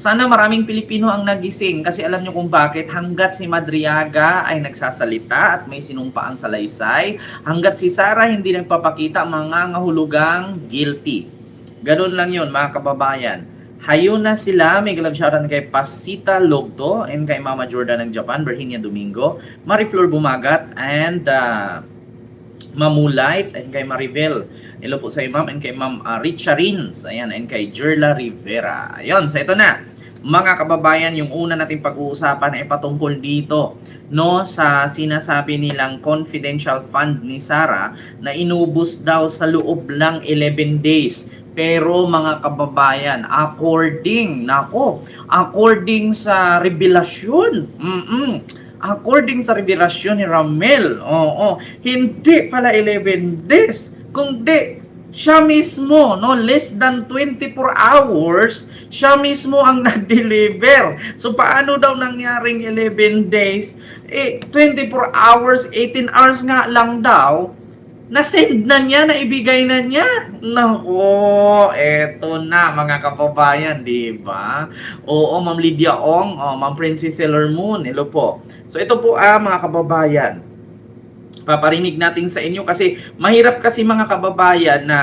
Sana maraming Pilipino ang nagising kasi alam nyo kung bakit hanggat si Madriaga ay nagsasalita at may sinumpaang salaysay, hanggat si Sara hindi nagpapakita mga ngahulugang guilty. Ganun lang yun mga kababayan. Hayo na sila. May love shoutout kay Pasita Logto and kay Mama Jordan ng Japan, Virginia Domingo, Mariflor Bumagat, and Mamulite, and kay Maribel. Hello po sa iyo, ma'am, and kay Ma'am Richarins, ayan, and kay Jerla Rivera. Ayun, so ito na. Mga kababayan, yung una nating pag-uusapan ay patungkol dito, no, sa sinasabi nilang confidential fund ni Sara na inubos daw sa loob lang 11 days. Pero mga kababayan, according sa revelasyon, according sa revelasyon ni Ramil, hindi pala 11 days, kundi siya mismo, no, less than 24 hours, siya mismo ang nag-deliver. So, paano daw nangyaring 11 days? 24 hours, 18 hours nga lang daw, na-send na niya, naibigay na niya. Nako, eto na mga kababayan, di ba? Oo, Ma'am Lydia Ong, Ma'am Princess Sailor Moon, hello po. So ito po mga kababayan, paparinig natin sa inyo kasi mahirap kasi mga kababayan na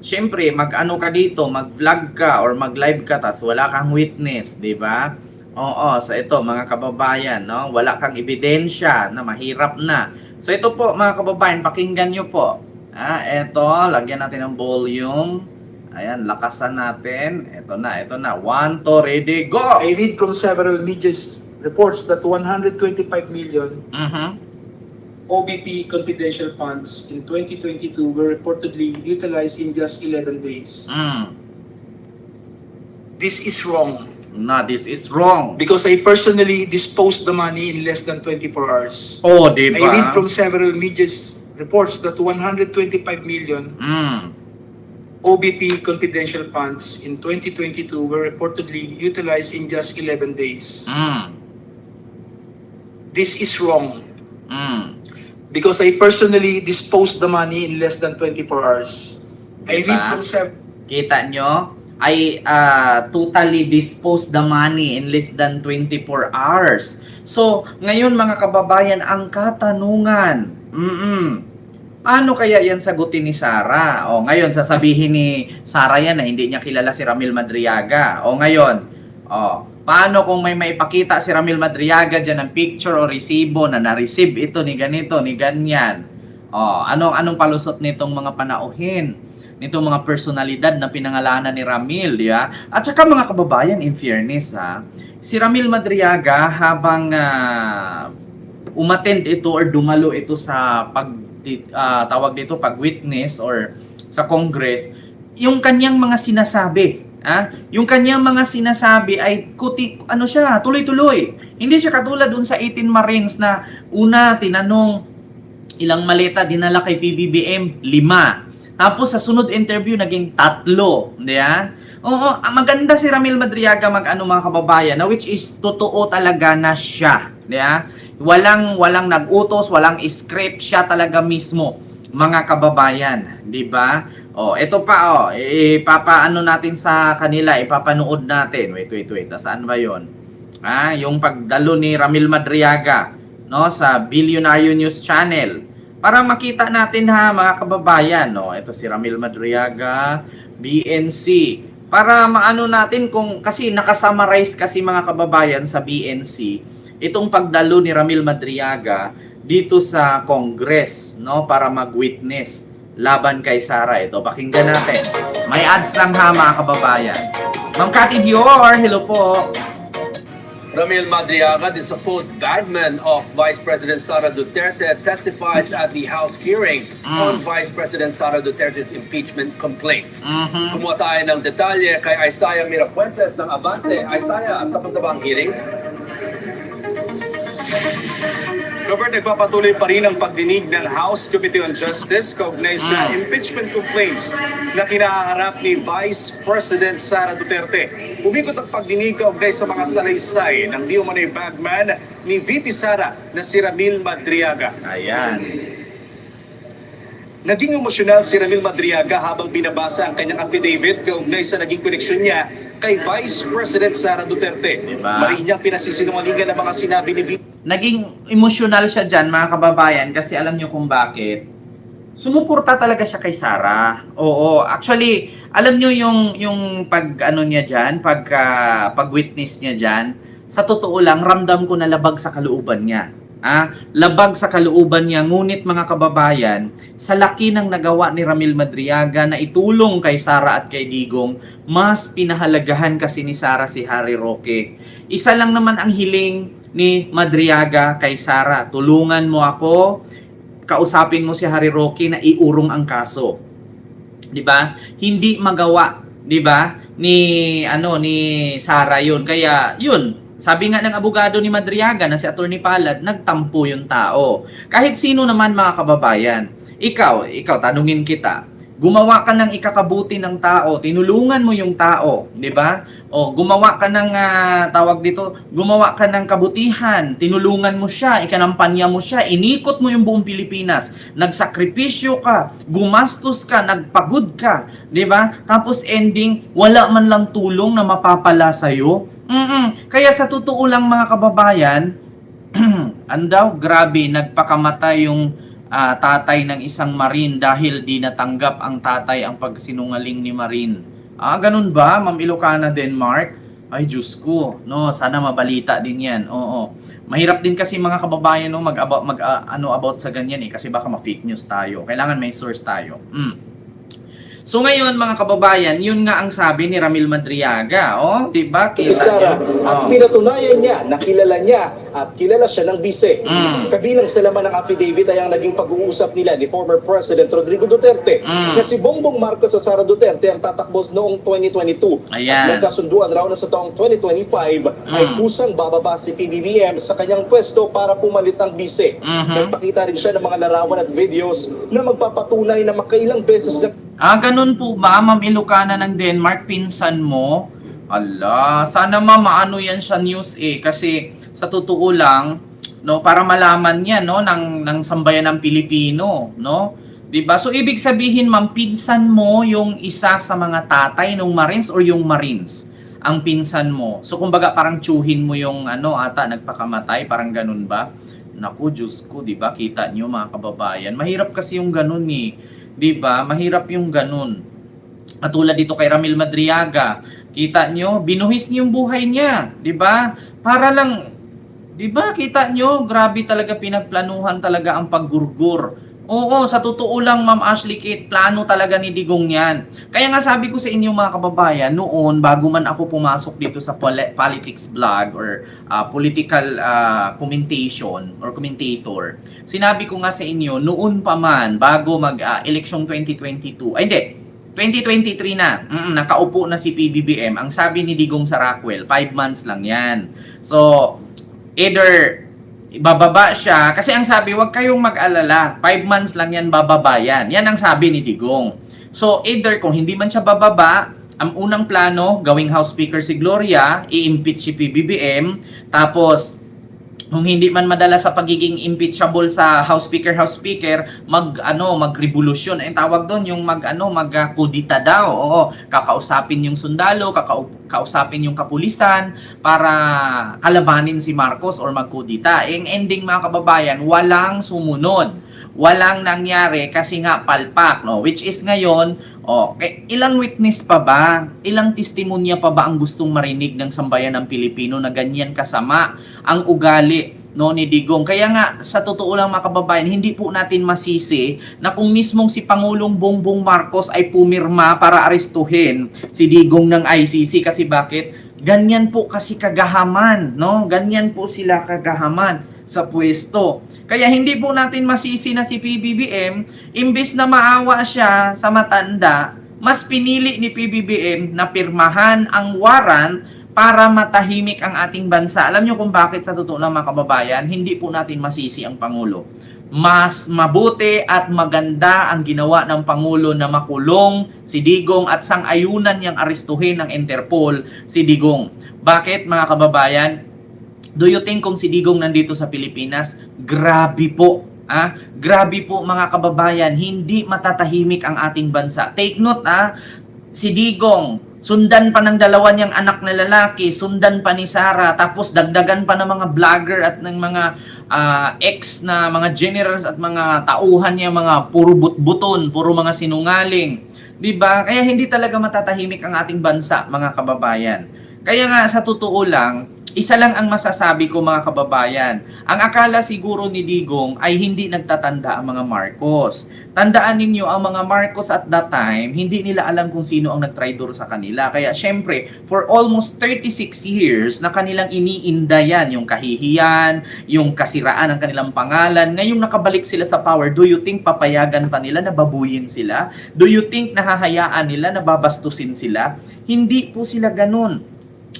syempre mag-ano ka dito, mag-vlog ka or mag-live ka tas wala kang witness, di ba? Oo, so ito mga kababayan, no, wala kang ebidensya na mahirap na. So ito po mga kababayan, pakinggan nyo po. Ito, lagyan natin ng volume. Ayan, lakasan natin. Ito na. 1, 2, ready, go! I read from several media reports that 125 million OBP confidential funds in 2022 were reportedly utilized in just 11 days. This is wrong. No, this is wrong. Because I personally disposed the money in less than 24 hours. Oh, di ba? I read from several media reports that 125 million OBP confidential funds in 2022 were reportedly utilized in just 11 days. This is wrong. Because I personally disposed the money in less than 24 hours. I read from Kita nyo? I totally dispose the money in less than 24 hours. So, ngayon mga kababayan, ang katanungan, paano kaya yan sagutin ni Sara? O ngayon, sasabihin ni Sara yan na hindi niya kilala si Ramil Madriaga. O ngayon, paano kung may maipakita si Ramil Madriaga dyan ng picture o resibo na na-receive ito ni ganito, ni ganyan? Anong palusot nitong mga panauhin? Nitong mga personalidad na pinangalanan ni Ramil, di ba? At saka mga kababayan, in fairness, si Ramil Madriaga habang umattend ito or dumalo ito sa tawag dito pag-witness or sa Congress, yung kanyang mga sinasabi, yung kanyang mga sinasabi ay tuloy-tuloy. Hindi siya katulad dun sa 18 Marines na una tinanong ilang maleta dinala kay PBBM, 5. Tapos sa sunod interview naging 3, di ba? Oo, maganda si Ramil Madriaga mga kababayan, na which is totoo talaga na siya, di ba? Walang nag-utos, walang script, siya talaga mismo mga kababayan, di ba? Ito pa ipapaano natin sa kanila, ipapanood natin. Wait. Saan ba 'yon? Yung pagdalo ni Ramil Madriaga, no, sa Billionaire News Channel. Para makita natin mga kababayan, no? Ito si Ramil Madriaga, BNC. Para maano natin kasi nakasummarize kasi mga kababayan sa BNC, itong pagdalo ni Ramil Madriaga dito sa Congress, no? Para mag-witness laban kay Sara. Ito, pakinggan natin. May ads lang mga kababayan. Ma'am Cathy Dior, hello po. Ramil Madriaga, the supposed bagman of Vice President Sara Duterte, testifies at the House hearing on Vice President Sara Duterte's impeachment complaint. Kumuha tayo ng detalye kay Isaiah Mirafuentes ng Abante. Isaiah, tapos na ba ang hearing? Robert, nagpapatuloy pa rin ang pagdinig ng House Committee on Justice kaugnay sa impeachment complaints na kinaharap ni Vice President Sara Duterte. Umikot ang pagdinig kaugnay sa mga salaysay ng di umano'y bagman ni VP Sara na si Ramil Madriaga. Ayan. Naging emosyonal si Ramil Madriaga habang binabasa ang kanyang affidavit kaugnay sa naging koneksyon niya kay Vice President Sara Duterte. Diba? Marinyang pinasisinungalingan ng mga sinabi ni VP Naging emosyonal siya dyan, mga kababayan, kasi alam nyo kung bakit. Sumuporta talaga siya kay Sara. Oo, actually, alam nyo yung pag ano niya dyan, pag witness niya dyan, sa totoo lang, ramdam ko na labag sa kalooban niya. Labag sa kalooban niya, ngunit mga kababayan, sa laki ng nagawa ni Ramil Madriaga na itulong kay Sara at kay Digong, mas pinahalagahan kasi ni Sara si Harry Roque. Isa lang naman ang hiling ni Madriaga kay Sara, tulungan mo ako, kausapin mo si Harry Roque na iurong ang kaso. 'Di ba? Hindi magawa, 'di ba? Ni Sara 'yun. Kaya 'yun, sabi nga ng abogado ni Madriaga na si Attorney Palad, nagtampo yung tao. Kahit sino naman mga kababayan, ikaw tanungin kita, gumawa ka ng ikakabuti ng tao, tinulungan mo yung tao, 'di ba? O gumawa ka ng gumawa ka ng kabutihan, tinulungan mo siya, ikanampanya mo siya, inikot mo yung buong Pilipinas, nagsakripisyo ka, gumastos ka, nagpagod ka, 'di ba? Tapos ending wala man lang tulong na mapapala sa iyo. Kaya sa totoo lang mga kababayan, grabe, nagpakamatay yung tatay ng isang Marine dahil di natanggap ang tatay ang pagsinungaling ni Marine. Ganun ba, Ma'am Ilocana Denmark? Ay, Diyos ko, no, sana mabalita din yan. Oo. Mahirap din kasi mga kababayan no, about sa ganyan kasi baka ma-fake news tayo. Kailangan may source tayo. So ngayon mga kababayan, yun nga ang sabi ni Ramil Madriaga, 'di ba? Sara, at pinatunayan niya na kilala niya at kilala siya ng bise. Kabilang sa laman ng affidavit ay ang naging pag-uusap nila ni former President Rodrigo Duterte na si Bongbong Marcos sa Sara Duterte ang tatakbo noong 2022. Ayan. At nagkasunduan raw na sa taong 2025 ay kusang bababa si PBBM sa kanyang pwesto para pumalit ang bise. Nagpakita rin siya ng mga larawan at videos na magpapatunay na makailang beses na ganun po ba, Ma'am Ilocana ng Denmark, pinsan mo? Sana maano yan sa news kasi sa totoo lang, no, para malaman niya no ng sambayan ng Pilipino, no? 'Di ba? So ibig sabihin, Ma'am, pinsan mo yung isa sa mga tatay ng Marines or yung Marines ang pinsan mo. So kumbaga parang tsuhin mo yung nagpakamatay, parang ganun ba? Naku, Diyos ko, 'di ba? Kita niyo mga kababayan, mahirap kasi yung ganun 'di ba? Mahirap yung ganun. Katulad dito kay Ramil Madriaga, kita nyo, binuhis niyo yung buhay niya, 'di ba? Para lang, 'di ba? Kita nyo, grabe talaga, pinagplanuhan talaga ang paggurgur. Oo, sa totoo lang, Ma'am Ashley Kate, plano talaga ni Digong yan. Kaya nga sabi ko sa inyo mga kababayan, noon, bago man ako pumasok dito sa politics blog or political commentation or commentator, sinabi ko nga sa inyo, noon pa man, bago mag-eleksyon 2022, 2023 na, nakaupo na si PBBM, ang sabi ni Digong sa Rockwell, 5 months lang yan. So, either bababa siya, kasi ang sabi, wag kayong mag-alala, 5 months lang yan, bababa yan. Yan ang sabi ni Digong. So, either kung hindi man siya bababa, ang unang plano, gawing House Speaker si Gloria, i-impeach si PBBM, tapos, kung hindi man madala sa pagiging impeachable sa House Speaker, mag-revolusyon. Ang tawag doon, yung mag-kudita daw. Oo, kakausapin yung sundalo, kausapin yung kapulisan para kalabanin si Marcos or magkudita. Ang ending mga kababayan, walang sumunod. Walang nangyari kasi nga palpak, no? Which is ngayon, ilang witness pa ba? Ilang testimonya pa ba ang gustong marinig ng sambayan ng Pilipino na ganyan kasama ang ugali ni Digong? Kaya nga, sa totoo lang mga kababayan, hindi po natin masisi na kung mismong si Pangulong Bongbong Marcos ay pumirma para arestuhin si Digong ng ICC. Kasi bakit? Ganyan po kasi kagahaman, no? Ganyan po sila kagahaman sa pwesto. Kaya hindi po natin masisi na si PBBM, imbes na maawa siya sa matanda, mas pinili ni PBBM na pirmahan ang warrant para matahimik ang ating bansa. Alam nyo kung bakit sa totoo lang mga kababayan, hindi po natin masisi ang Pangulo. Mas mabuti at maganda ang ginawa ng Pangulo na makulong si Digong at sang-ayunan niyang arestuhin ng Interpol si Digong. Bakit mga kababayan? Do you think kung si Digong nandito sa Pilipinas, grabe po, grabe po mga kababayan, hindi matatahimik ang ating bansa. Take note, si Digong, Sundan pa ng dalawa niyang anak na lalaki, sundan pa ni Sara, tapos dagdagan pa ng mga vlogger at ng mga ex na mga generals at mga tauhan niya, mga puro butbuton, puro mga sinungaling. 'Di ba? Kaya hindi talaga matatahimik ang ating bansa, mga kababayan. Kaya nga sa totoo lang, isa lang ang masasabi ko mga kababayan. Ang akala siguro ni Digong ay hindi nagtatanda ang mga Marcos. Tandaan ninyo, ang mga Marcos at that time, hindi nila alam kung sino ang nagtraidor sa kanila. Kaya syempre, for almost 36 years na kanilang iniinda yan, yung kahihiyan, yung kasiraan ng kanilang pangalan, ngayong nakabalik sila sa power, do you think papayagan pa nila na babuyin sila? Do you think nahahayaan nila na babastusin sila? Hindi po sila ganun.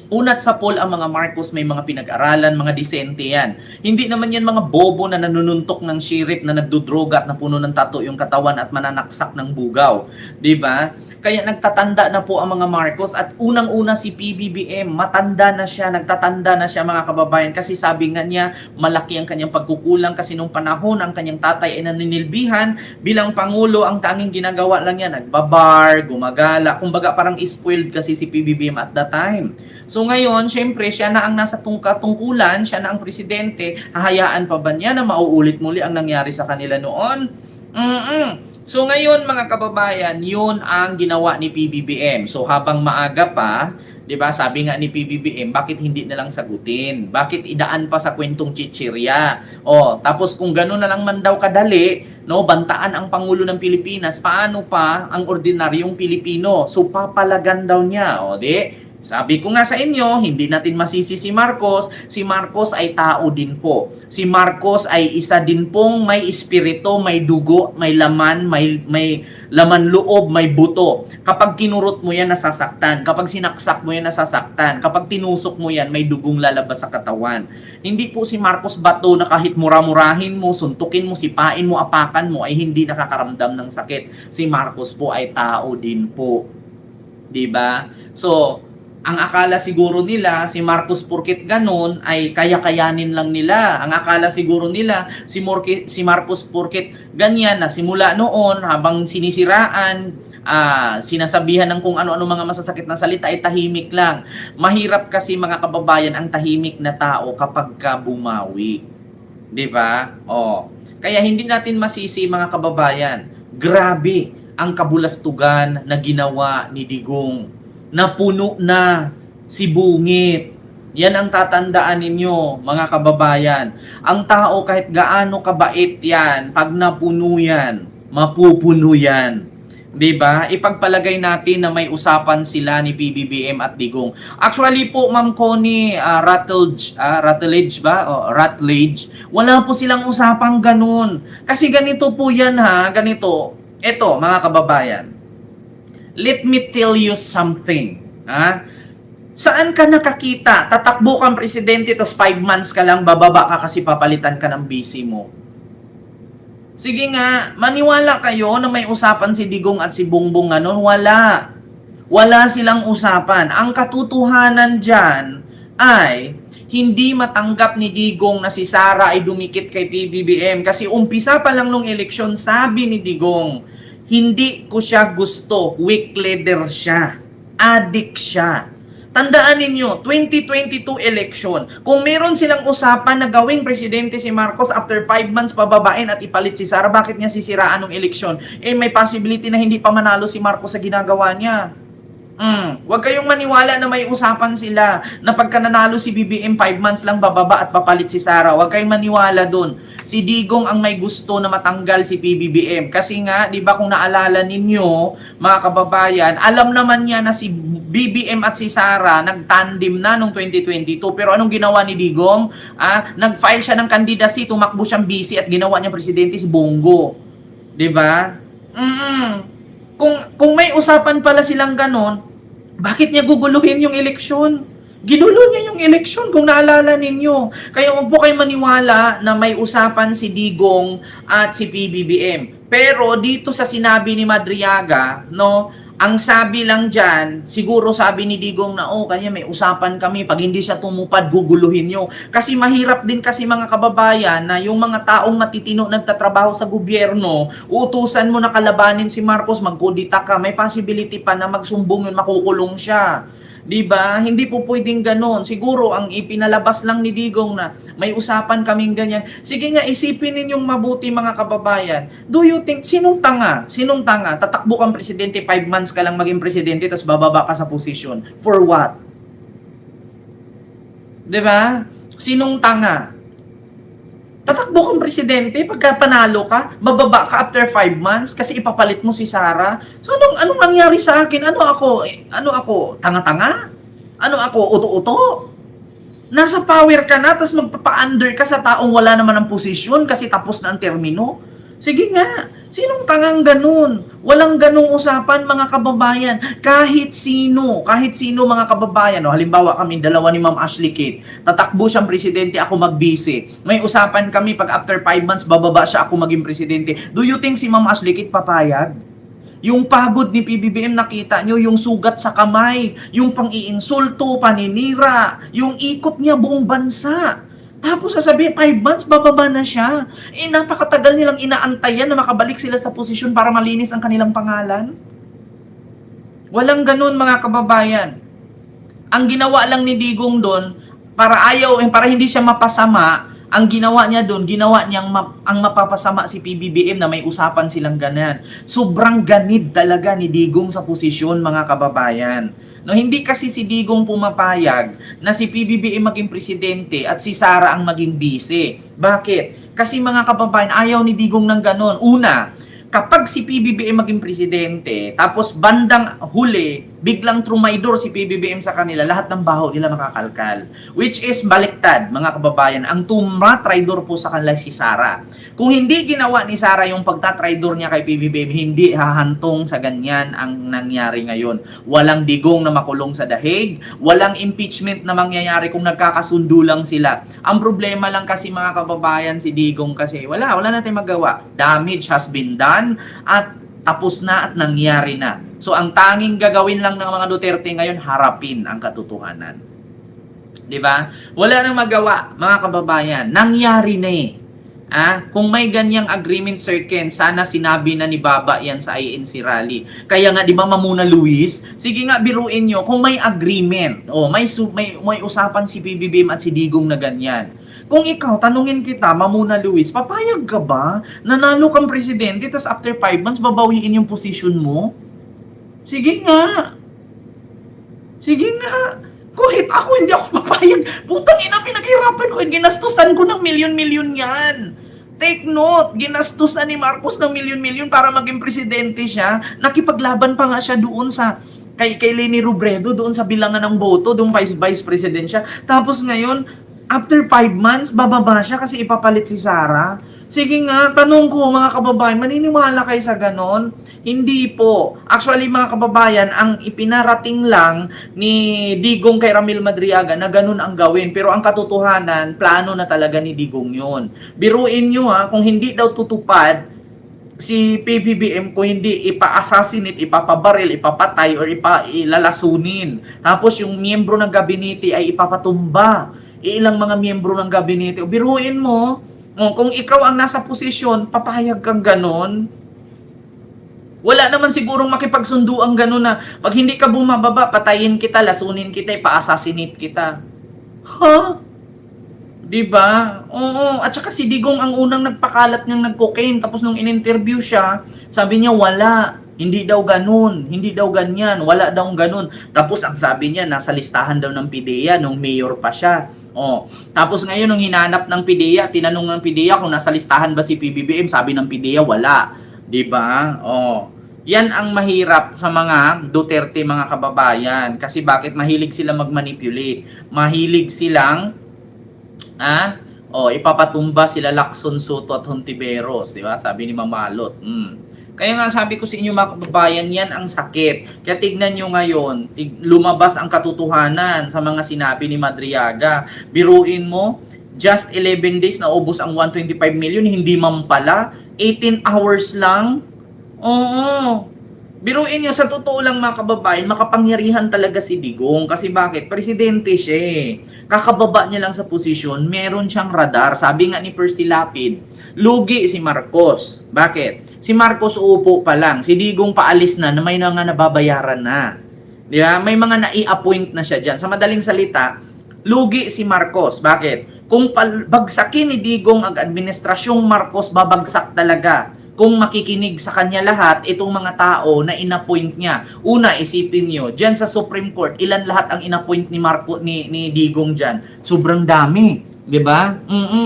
Unat sa poll ang mga Marcos may mga pinag-aralan, mga disente yan. Hindi naman yan mga bobo na nanununtok ng shirip, na nagdudroga at napuno ng tato yung katawan at mananaksak ng bugaw. 'Di ba? Kaya nagtatanda na po ang mga Marcos at unang-una si PBBM, matanda na siya, nagtatanda na siya mga kababayan kasi sabi nga niya, malaki ang kanyang pagkukulang kasi nung panahon ang kanyang tatay ay naninilbihan bilang Pangulo, ang tanging ginagawa lang niya, nagbabar, gumagala, kumbaga parang spoiled kasi si PBBM at that time. So ngayon, syempre, siya na ang nasa tungkulan, siya na ang presidente, hahayaan pa ba niya na mauulit muli ang nangyari sa kanila noon? So ngayon mga kababayan, yun ang ginawa ni PBBM. So habang maaga pa, 'di ba? Sabi nga ni PBBM, bakit hindi na lang sagutin? Bakit idaan pa sa kwentong chichirya? Tapos kung gano'n na lang man daw kadali, no, bantaan ang pangulo ng Pilipinas, paano pa ang ordinaryong Pilipino? So papalagan daw niya, di? Sabi ko nga sa inyo, hindi natin masisi si Marcos. Si Marcos ay tao din po. Si Marcos ay isa din pong may espiritu, may dugo, may laman, may laman loob, may buto. Kapag kinurot mo yan, nasasaktan. Kapag sinaksak mo yan, nasasaktan. Kapag tinusok mo yan, may dugong lalabas sa katawan. Hindi po si Marcos bato na kahit mura-murahin mo, suntukin mo, sipain mo, apakan mo, ay hindi nakakaramdam ng sakit. Si Marcos po ay tao din po. 'Di ba? So, ang akala siguro nila, si Marcos porket ganun, ay kaya-kayanin lang nila. Ang akala siguro nila, si Marcos porket ganyan na simula noon, habang sinisiraan, sinasabihan ng kung ano-ano mga masasakit na salita, ay tahimik lang. Mahirap kasi mga kababayan ang tahimik na tao kapag ka bumawi. 'Di ba? Kaya hindi natin masisi mga kababayan. Grabe ang kabulastugan na ginawa ni Digong. Napuno na si bungit. Yan ang tatandaan ninyo, mga kababayan. Ang tao kahit gaano kabait yan, pag napuno yan, mapupuno yan. 'Di ba? Ipagpalagay natin na may usapan sila ni PBBM at Digong. Actually po, Ma'am Connie, Rutledge, wala po silang usapang ganun. Kasi ganito po yan ganito. Eto, mga kababayan. Let me tell you something. Saan ka nakakita? Tatakbo kang presidente, tapos 5 months ka lang, bababa ka kasi papalitan ka ng busy mo. Sige nga, maniwala kayo na may usapan si Digong at si Bongbong ngayon. Wala. Wala silang usapan. Ang katotohanan dyan ay hindi matanggap ni Digong na si Sara ay dumikit kay PBBM. Kasi umpisa pa lang nung eleksyon, sabi ni Digong, hindi ko siya gusto, weak leader siya, addict siya. Tandaan ninyo, 2022 election, kung meron silang usapan na gawing presidente si Marcos after 5 months pababain at ipalit si Sara, bakit niya sisiraan ng eleksyon? May possibility na hindi pa manalo si Marcos sa ginagawa niya. Huwag kayong maniwala na may usapan sila na pagka nanalo si BBM 5 months lang bababa at papalit si Sara. Huwag kayong maniwala dun. Si Digong ang may gusto na matanggal si PBBM. Kasi nga, di ba kung naalala ninyo, mga kababayan, alam naman niya na si BBM at si Sara nagtandem na noong 2022. Pero anong ginawa ni Digong? Nag-file siya ng candidacy, tumakbo siyang busy at ginawa niya presidente si Bongo. Di ba? Kung may usapan pala silang ganon, bakit niya guguluhin yung eleksyon? Ginulo niya yung eleksyon kung naalala ninyo. Kaya huwag po kayo maniwala na may usapan si Digong at si PBBM. Pero dito sa sinabi ni Madriaga, no, Ang sabi lang dyan, siguro sabi ni Digong na, kanya may usapan kami, pag hindi siya tumupad, guguluhin nyo. Kasi mahirap din kasi mga kababayan na yung mga taong matitino nagtatrabaho sa gobyerno, utusan mo na kalabanin si Marcos, magkudita ka, may possibility pa na magsumbong yun, makukulong siya. Diba? Hindi po pwedeng ganon. Siguro ang ipinalabas lang ni Digong na may usapan kaming ganyan. Sige nga, isipin ninyong mabuti mga kababayan. Do you think, sinong tanga? Sinong tanga? Tatakbo kang presidente, 5 months ka lang maging presidente, tapos bababa ka sa posisyon. For what? Diba? Sinong tanga? Tatakbo kang presidente, pagka panalo ka, bababa ka after 5 months kasi ipapalit mo si Sara. So anong nangyari sa akin? Ano ako? Tanga-tanga? Ano ako? Uto-uto? Nasa power ka na, tapos magpapa-under ka sa taong wala naman ang posisyon kasi tapos na ang termino? Sige nga, sinong tangang ganun? Walang ganung usapan mga kababayan. Kahit sino mga kababayan. Halimbawa kami, dalawa ni Ma'am Ashley Kate. Tatakbo siyang presidente, ako mag-vice. May usapan kami, pag after 5 months, bababa siya, ako maging presidente. Do you think si Ma'am Ashley Kate papayag? Yung pagod ni PBBM, nakita nyo, yung sugat sa kamay, yung pang-iinsulto, paninira, yung ikot niya buong bansa. Tapos sasabihin, 5 months, bababa na siya. Napakatagal nilang inaantayan na makabalik sila sa posisyon para malinis ang kanilang pangalan. Walang ganun mga kababayan. Ang ginawa lang ni Digong doon, para hindi siya mapasama, ang ginawa niya doon, ang mapapasama si PBBM na may usapan silang ganyan. Sobrang ganid talaga ni Digong sa posisyon mga kababayan. No, hindi kasi si Digong pumapayag na si PBBM maging presidente at si Sara ang maging vice. Bakit? Kasi mga kababayan, ayaw ni Digong ng ganon. Una, kapag si PBBM maging presidente, tapos bandang huli, biglang trumaydor si PBBM sa kanila, lahat ng baho nila makakalkal. Which is baliktad, mga kababayan. Ang tumatraydor po sa kanila si Sara. Kung hindi ginawa ni Sara yung pagtatraydor niya kay PBBM, hindi hahantong sa ganyan ang nangyari ngayon. Walang Digong na makulong sa dahig, walang impeachment na mangyayari kung nagkakasundo lang sila. Ang problema lang kasi mga kababayan, si Digong kasi, wala natin magawa. Damage has been done at tapos na at nangyari na. So ang tanging gagawin lang ng mga Duterte ngayon, harapin ang katotohanan. 'Di ba? Wala nang magawa, mga kababayan. Nangyari na eh. Kung may ganyang agreement, Sir Ken, sana sinabi na ni Baba yan sa INC rally. Kaya nga, di ba, Mamuna Luis? Sige nga, biruin nyo, kung may agreement, may usapan si PBBM at si Digong na ganyan. Kung ikaw, tanungin kita, Mamuna Luis, papayag ka ba? Nanalo kang presidente, tapos after 5 months, babawiin yung position mo? Sige nga. Kahit ako, hindi ako papayag. Putang ina, pinaghirapan ko. Ginastusan ko ng milyon-milyon yan. Take note, ginastusan ni Marcos ng milyon-milyon para maging presidente siya. Nakipaglaban pa nga siya doon sa kay Leni Robredo, doon sa bilangan ng boto, doon vice president siya. Tapos ngayon, after 5 months, bababa siya kasi ipapalit si Sara. Sige nga, tanong ko mga kababayan, maniniwala kayo sa ganon? Hindi po. Actually mga kababayan, ang ipinarating lang ni Digong kay Ramil Madriaga na ganon ang gawin. Pero ang katotohanan, plano na talaga ni Digong yun. Biruin nyo kung hindi daw tutupad si PBBM, kung hindi ipa-assassinate, ipapabaril, ipapatay, or ilalasunin. Tapos yung miyembro ng gabinete ay ipapatumba. Ilang mga miyembro ng gabinete. Biruin mo, kung ikaw ang nasa posisyon, papayag kang ganon. Wala naman sigurong makipagsundo ang ganon na pag hindi ka bumababa, patayin kita, lasunin kita, ipa-assassinate kita. Diba? Oo. At saka si Digong ang unang nagpakalat niyang nag-cocaine. Tapos nung in-interview siya, sabi niya wala. Hindi daw ganun. Hindi daw ganyan. Wala daw ganun. Tapos ang sabi niya, nasa listahan daw ng PIDEA nung mayor pa siya. Tapos ngayon nung hinanap ng PIDEA, tinanong ng PIDEA kung nasa listahan ba si PBBM, sabi ng PIDEA wala. 'Di ba? Yan ang mahirap sa mga Duterte, mga kababayan, kasi bakit mahilig sila mag-manipulate. Mahilig silang ipapatumba sila Lacson, Soto at Hontiveros, 'di ba? Sabi ni Mamalot. Kaya nga sabi ko sa inyo mga kababayan, yan ang sakit. Kaya tignan nyo ngayon, lumabas ang katotohanan sa mga sinabi ni Madriaga. Biruin mo, just 11 days na ubos ang 125 million, hindi man pala, 18 hours lang. Oo. Biruin nyo, sa totoo lang mga kababayan, makapangyarihan talaga si Digong. Kasi bakit? Presidente siya eh. Kakababa niya lang sa posisyon, meron siyang radar. Sabi nga ni Percy Lapid, lugi si Marcos. Bakit? Si Marcos uupo pa lang. Si Digong paalis na may mga nababayaran na. Di ba? May mga nai-appoint na siya dyan. Sa madaling salita, lugi si Marcos. Bakit? Kung bagsakin ni Digong ang administrasyong Marcos, babagsak talaga. Kung makikinig sa kanya lahat, itong mga tao na inappoint niya. Una, isipin nyo, dyan sa Supreme Court, ilan lahat ang inappoint ni ni Digong dyan? Sobrang dami. Diba?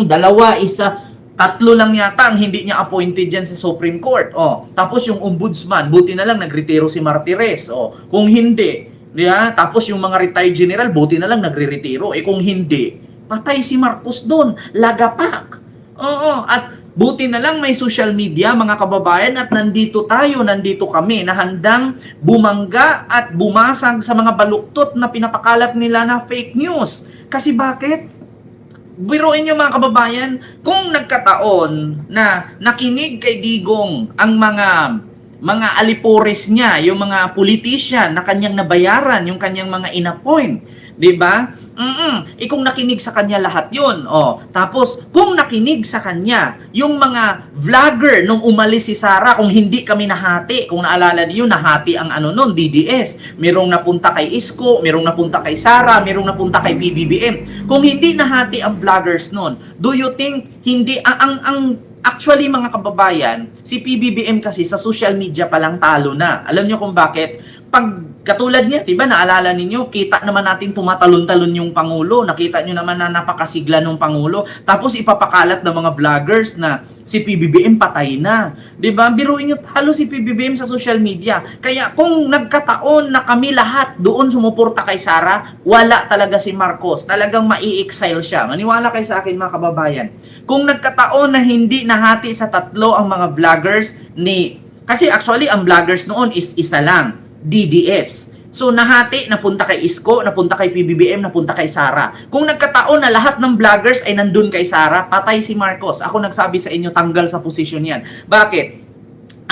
Dalawa, isa, tatlo lang yata ang hindi niya appointed dyan sa Supreme Court. Tapos yung ombudsman, buti na lang nagretiro si Martires. Kung hindi, diba? Tapos yung mga retired general, buti na lang nagre-retiro. Kung hindi, patay si Marcos doon. Lagapak. At buti na lang may social media mga kababayan at nandito kami na handang bumangga at bumasag sa mga baluktot na pinapakalat nila na fake news. Kasi bakit? Biruin nyo mga kababayan, kung nagkataon na nakinig kay Digong ang mga alipores niya, yung mga politician na kanyang nabayaran, yung kanyang mga inappoint, 'di ba? Kung nakinig sa kanya lahat 'yon. Tapos kung nakinig sa kanya yung mga vlogger nung umalis si Sara, kung hindi kami nahati, kung naalala niyo nahati ang noon, DDS. Merong napunta kay Isko, merong napunta kay Sara, merong napunta kay PBBM. Kung hindi nahati ang vloggers noon, do you think hindi actually mga kababayan, si PBBM kasi sa social media pa lang talo na. Alam niyo kung bakit? Pag katulad niya, 'di ba, naalala ninyo, kita naman natin tumatalon-talon yung Pangulo. Nakita niyo naman na napakasigla ng Pangulo. Tapos ipapakalat ng mga vloggers na si PBBM patay na. 'Di ba? Biruin niyo, talo si PBBM sa social media. Kaya kung nagkataon na kami lahat doon sumuporta kay Sara, wala talaga si Marcos. Talagang mai-exile siya. Maniwala kayo sa akin mga kababayan. Kung nagkataon na hindi nahati sa tatlo ang mga vloggers kasi actually ang vloggers noon is isa lang, DDS. So nahati, napunta kay Isko, napunta kay PBBM, napunta kay Sara. Kung nagkataon na lahat ng vloggers ay nandun kay Sara, patay si Marcos. Ako nagsabi sa inyo, tanggal sa posisyon yan. Bakit?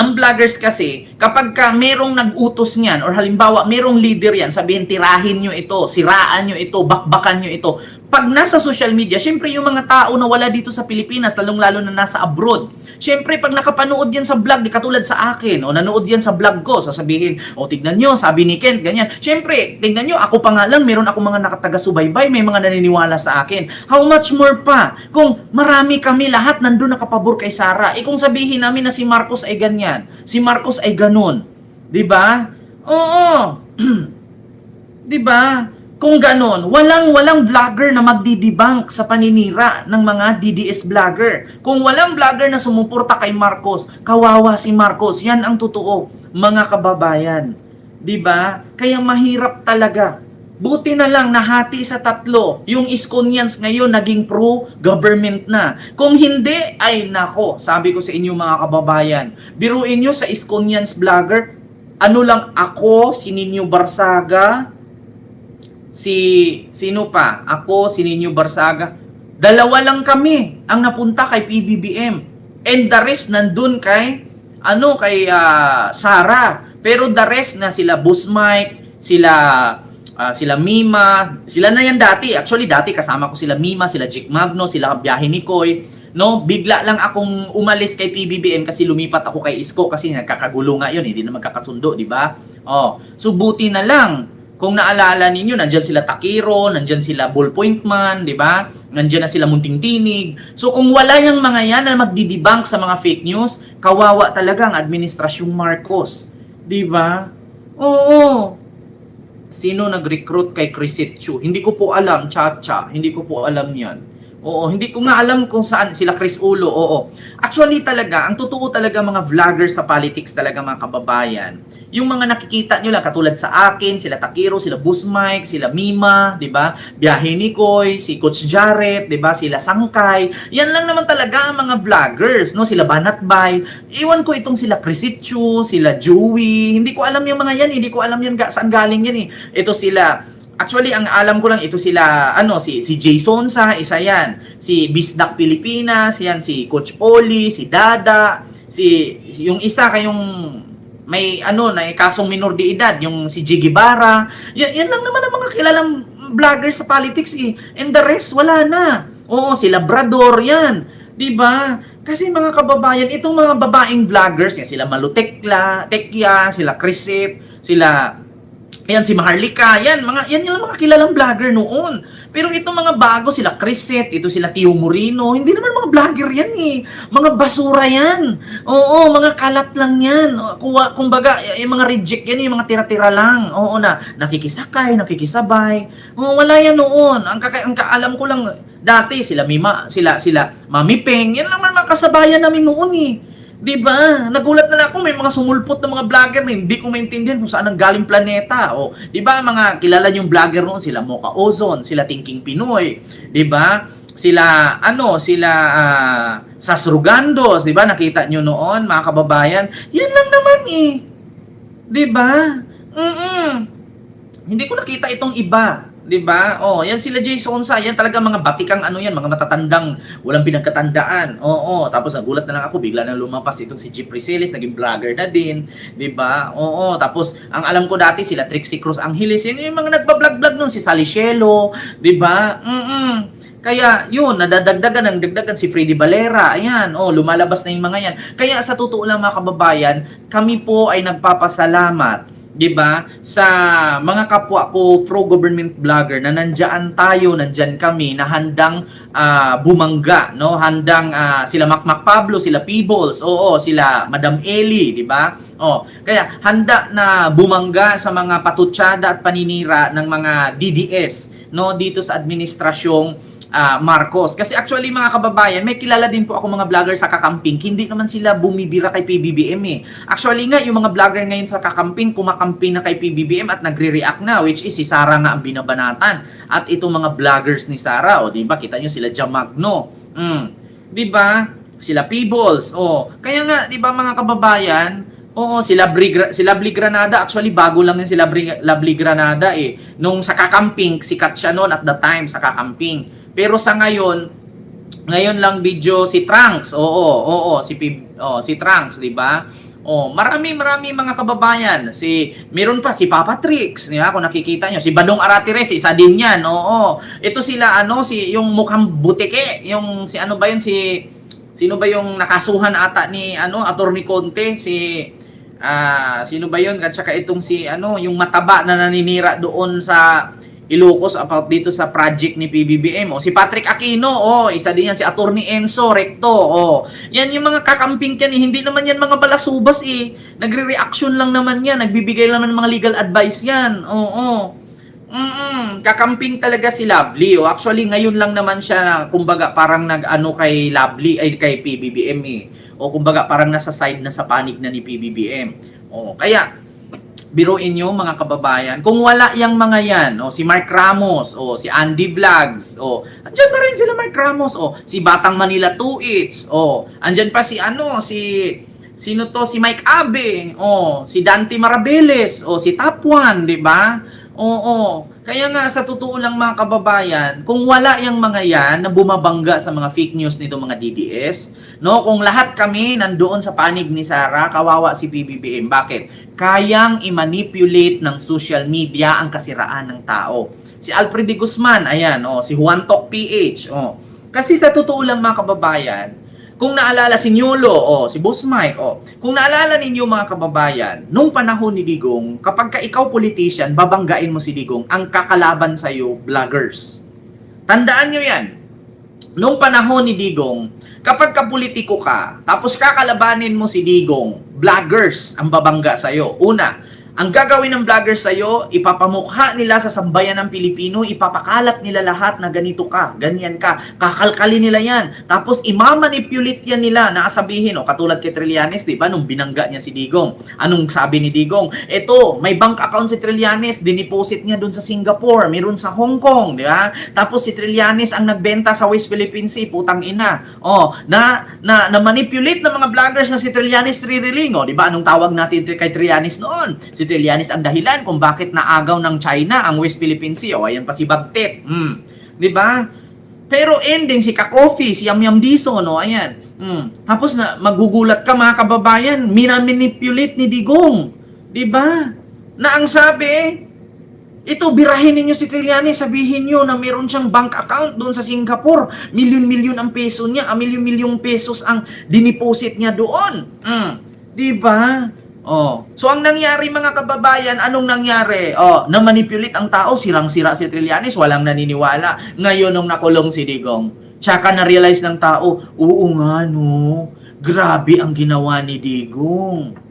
Ang vloggers kasi, kapag merong nag-utos niyan, or halimbawa, merong leader yan, sabihin, tirahin nyo ito, siraan nyo ito, bakbakan nyo ito. Pag nasa social media, syempre yung mga tao na wala dito sa Pilipinas, lalong-lalo na nasa abroad, syempre pag nakapanood yan sa vlog, katulad sa akin, o nanood yan sa vlog ko, sasabihin, tignan nyo, sabi ni Kent, ganyan. Syempre, tingnan nyo, ako pa nga lang, meron ako mga nakataga-subaybay, may mga naniniwala sa akin. How much more pa? Kung marami kami lahat, nandun nakapabor kay Sara. Kung sabihin namin na si Marcos ay ganyan, si Marcos ay ganun. Diba? Oo. Diba? Kung ganon, walang vlogger na magdidebunk sa paninira ng mga DDS vlogger. Kung walang vlogger na sumuporta kay Marcos, kawawa si Marcos. Yan ang totoo, mga kababayan. 'Di ba? Kaya mahirap talaga. Buti na lang nahati sa tatlo. Yung Iskonians ngayon naging pro-government na. Kung hindi, ay nako, sabi ko sa inyo mga kababayan, biruin nyo sa Iskonians vlogger, ano lang ako, si Nino Barsaga, sino pa? Ako, si Nino Barsaga. Dalawa lang kami ang napunta kay PBBM. And the rest nandun kay Sara. Pero the rest na sila Boss Mike, sila Mima, sila na yan dati. Actually, dati kasama ko sila Mima, sila Jake Magno, sila Biyahe ni Koy. No, bigla lang akong umalis kay PBBM kasi lumipat ako kay Isko kasi nagkakagulo nga yun, hindi na magkakasundo, di ba? So buti na lang. Kung naalala ninyo, nandyan sila Takiro, nandyan sila Ballpoint Man, di ba? Nandyan na sila Munting Tinig. So kung wala yung mga yan na magdidebunk sa mga fake news, kawawa talaga ang administrasyong Marcos. Di ba? Oo. Sino nag-recruit kay Crisette Chu? Hindi ko po alam, Chacha. Hindi ko po alam yan. Oo, hindi ko nga alam kung saan sila Chris Ulo. Oo. Actually talaga, ang totoo talaga mga vloggers sa politics talaga mga kababayan. Yung mga nakikita nyo lang katulad sa akin, sila Takiro, sila Boss Mike, sila Mima, 'di ba? Biyahe ni Koy, si Coach Jarrett, 'di ba? Sila Sangkay. Yan lang naman talaga ang mga vloggers, no? Sila Banatbay. Iwan ko itong sila Crisette Chu, sila Joey. Hindi ko alam yung mga yan, hindi ko alam yan saan galing yan eh. Ito sila actually, ang alam ko lang ito sila, si Jason Sa, isa yan. Si Bisdak Pilipinas, yan si Coach Oli, si Dada, yung isa kayong may ano na kasong minor de edad, yung si Jiggy Barra. Yan lang naman ang mga kilalang vlogger sa politics eh. And the rest wala na. Oo, si Labrador yan. 'Di ba? Kasi mga kababayan, itong mga babaeng vloggers, yan, sila Tekya, sila Chrisit, sila yan si Maharlika, yan yung mga kilalang vlogger noon. Pero itong mga bago, sila Chriset, ito sila Tio Moreno, hindi naman mga vlogger yan eh. Mga basura yan. Oo, mga kalat lang yan. Kumbaga, yung mga reject yan, yung mga tira-tira lang. Oo na, nakikisakay, nakikisabay. Oo, wala yan noon. Ang kaalam ko lang, dati sila Mami Peng, yan lang mga kasabayan namin noon eh. Diba? Nagulat na ako, may mga sumulpot na mga vlogger na hindi ko maintindihan kung saan ang galing planeta. O, diba mga kilala yung vlogger noon, sila Mocha Ozon, sila Thinking Pinoy, diba? Sila Sasrugandos, diba? Nakita nyo noon, mga kababayan. Yan lang naman eh. Diba? Hindi ko nakita itong iba. 'Di ba? Oh, yan sila Jason Sa, yan talaga mga batikang ano yan, mga matatandang walang pinagkatandaan. Oo, tapos nagulat na lang ako, bigla nang lumampas itong si Jeep Rizeles, naging vlogger na din, 'di ba? Oo, tapos ang alam ko dati sila Trixie Cruz Angeles, yun yung mga nagba-vlog noon, si Sally Cielo, 'di ba? Kaya yun, nadadagdagan si Freddy Valera. Ayan, lumalabas na yung mga yan. Kaya sa totoo lang mga kababayan, kami po ay nagpapasalamat, 'di ba, sa mga kapwa ko pro-government vlogger na nandiyan kami na handang bumangga, no? Handang sila Mac Pablo, sila Peebles, sila Madam Eli, 'di ba? Kaya handa na bumangga sa mga patutsada at paninira ng mga DDS, no, dito sa administrasyong Marcos. Kasi actually mga kababayan, may kilala din po ako mga vlogger sa Kakamping. Hindi naman sila bumibira kay PBBM eh. Actually nga, yung mga vlogger ngayon sa Kakamping, kumakamping na kay PBBM at nagre-react na, which is si Sara nga ang binabanatan. At itong mga vloggers ni Sara, di ba? Kita nyo sila Jamagno. Di ba? Sila Peebles. Kaya nga, di ba mga kababayan, sila Bli Granada, actually bago lang yung sila Bli Granada eh. Nung sa Kakamping, sikat siya noon at the time sa Kakamping. Pero sa ngayon lang video si Trunks. Si Trunks, 'di ba? Marami mga kababayan. Meron pa si Papa Trix, niya kung nakikita nyo. Si Badong Aratires, isa din 'yan. Ito sila yung mukhang butike, yung sino ba yung nakasuhan ata ni Attorney Conte, sino ba yun? At saka itong yung mataba na naninira doon sa Ilocos about dito sa project ni PBBM. Si Patrick Aquino, isa din yan. Si Attorney Enzo Recto, yan yung mga kakamping yan. Hindi naman yan mga balasubas eh. Nagre-reaction lang naman yan. Nagbibigay naman ng mga legal advice yan. Kakamping talaga si Lovely. Actually, ngayon lang naman siya, kumbaga, parang kay Lovely, ay kay PBBM eh. Kumbaga, parang nasa side na sa panig na ni PBBM. Kaya, biruin nyo mga kababayan, kung wala yang mga yan, si Mark Ramos, si Andy Vlogs, andyan pa rin sila Mark Ramos, si Batang Manila 2Hits, andyan pa si si Mike Abe, si Dante Marabeles, si Top 1, di ba? Kaya nga sa totoo lang mga kababayan, kung wala yang mga yan na bumabangga sa mga fake news nito mga DDS, no, kung lahat kami nandoon sa panig ni Sara, kawawa si PBBM. Bakit? Kayang i-manipulate ng social media ang kasiraan ng tao. Si Alfred de Guzman, ayan, si Juan Tok PH, Kasi sa totoo lang mga kababayan, kung naalala si Nyolo, si Boss Mike, kung naalala ninyo mga kababayan, nung panahon ni Digong, kapag ka ikaw politician, babanggain mo si Digong, ang kakalaban sa'yo, vloggers. Tandaan nyo yan. Nung panahon ni Digong, kapag ka politiko ka, tapos kakalabanin mo si Digong, vloggers ang babangga sa'yo. Una, ang gagawin ng vlogger sa'yo, ipapamukha nila sa sambayan ng Pilipino, ipapakalat nila lahat na ganito ka, ganyan ka, kakalkalin nila yan. Tapos imamanipulate yan nila na sabihin, katulad kay Trillanes, di ba, nung binangga niya si Digong. Anong sabi ni Digong? Eto, may bank account si Trillanes, diniposit niya dun sa Singapore, meron sa Hong Kong, di ba? Tapos si Trillanes ang nagbenta sa West Philippine Sea, putang ina. Na manipulate ng mga vloggers na si Trillanes Tririling, di ba? Anong tawag natin kay Trillanes noon? Si Trillanes ang dahilan kung bakit naagaw ng China ang West Philippine Sea. Ayan pa si Bagtet. Di ba? Pero ending, si Ka-Coffee, si Yam Diso, no? Ayan. Tapos na, magugulat ka mga kababayan, minamanipulate ni Digong. Diba? Na ang sabi, ito, birahin ninyo si Trillanes, sabihin nyo na meron siyang bank account doon sa Singapore. Milyon-milyon ang peso niya, milyon-milyong pesos ang diniposit niya doon. Diba? Oh. So ang nangyari mga kababayan, anong nangyari? Na-manipulate ang tao, sirang-sira si Trillanes, walang naniniwala. Ngayon nung nakulong si Digong, tsaka na-realize ng tao, oo nga no, grabe ang ginawa ni Digong.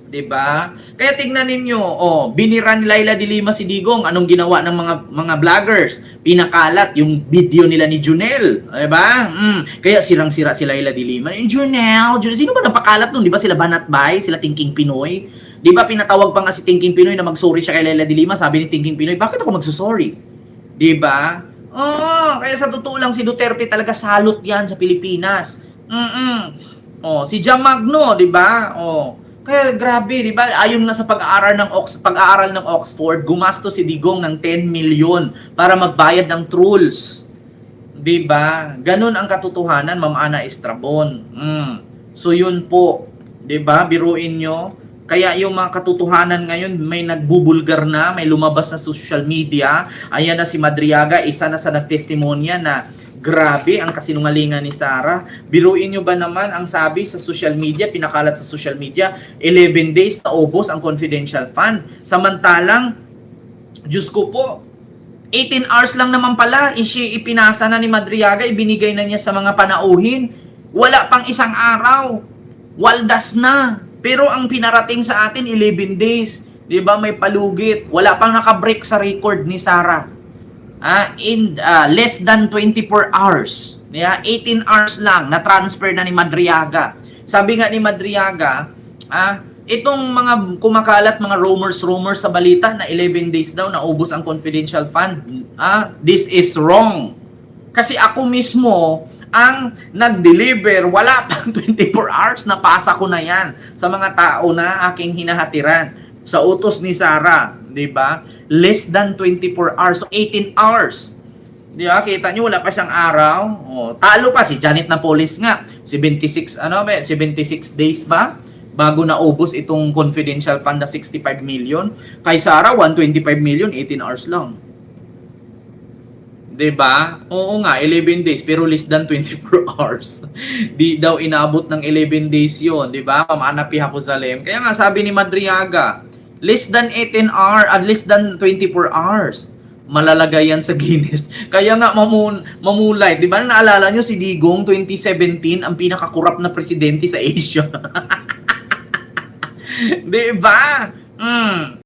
'Di ba? Kaya tingnan ninyo, binira ni Laila de Lima si Digong, anong ginawa ng mga vloggers? Pinakalat yung video nila ni Junel, 'di ba? Kaya sirang-sira si Laila de Lima. Junel, sino ba napakalat nun? 'Di ba sila Banat Bay, sila Thinking Pinoy? 'Di ba pinatawag pa nga si Thinking Pinoy na mag-sorry siya kay Laila de Lima, sabi ni Thinking Pinoy, bakit ako magso-sorry? 'Di ba? Kaya sa totoo lang si Duterte talaga salot 'yan sa Pilipinas. Si Jamagno, 'di ba? Kaya grabe, 'di ba? Ayon nga sa pag-aaral ng Oxford, gumastos si Digong ng 10 million para magbayad ng trolls. 'Di ba? Ganun ang katotohanan, Ma'am Ana Estrabon. So yun po, 'di ba? Biruin nyo. Kaya yung mga katotohanan ngayon may nagbubulgar na, may lumabas na social media. Ayan na si Madriaga, isa na sa nagtestimonya na grabe ang kasinungalingan ni Sara. Biruin nyo ba naman ang sabi sa social media, pinakalat sa social media, 11 days na ubos ang confidential fund. Samantalang, Diyos ko po, 18 hours lang naman pala, ipinasa na ni Madriaga, ibinigay na niya sa mga panauhin. Wala pang isang araw. Waldas na. Pero ang pinarating sa atin, 11 days. 'Di ba may palugit. Wala pang nakabreak sa record ni Sara. In less than 24 hours. 18 hours lang na-transfer na ni Madriaga. Sabi nga ni Madriaga, itong mga kumakalat, mga rumors sa balita na 11 days daw naubos ang confidential fund. This is wrong. Kasi ako mismo ang nag-deliver, wala pang 24 hours, napasa ko na yan sa mga tao na aking hinahatiran sa utos ni Sara. 'Di ba? Less than 24 hours, so 18 hours. 'Di ba? Kita niyo wala pa siyang araw. Talo pa si Janet Napoles nga. 76 days ba bago naubos itong confidential fund na 65 million. Kay Sara 125 million, 18 hours lang. 'Di ba? Oo nga, 11 days pero less than 24 hours. Di daw inaabot ng 11 days 'yon, 'di ba? Pamana Piha Jerusalem. Kaya nga sabi ni Madriaga, less than 18 hours, at less than 24 hours. Malalagay yan sa Guinness. Kaya nga mamulay. Di ba naalala nyo si Digong 2017, ang pinakakurap na presidente sa Asia? Di ba?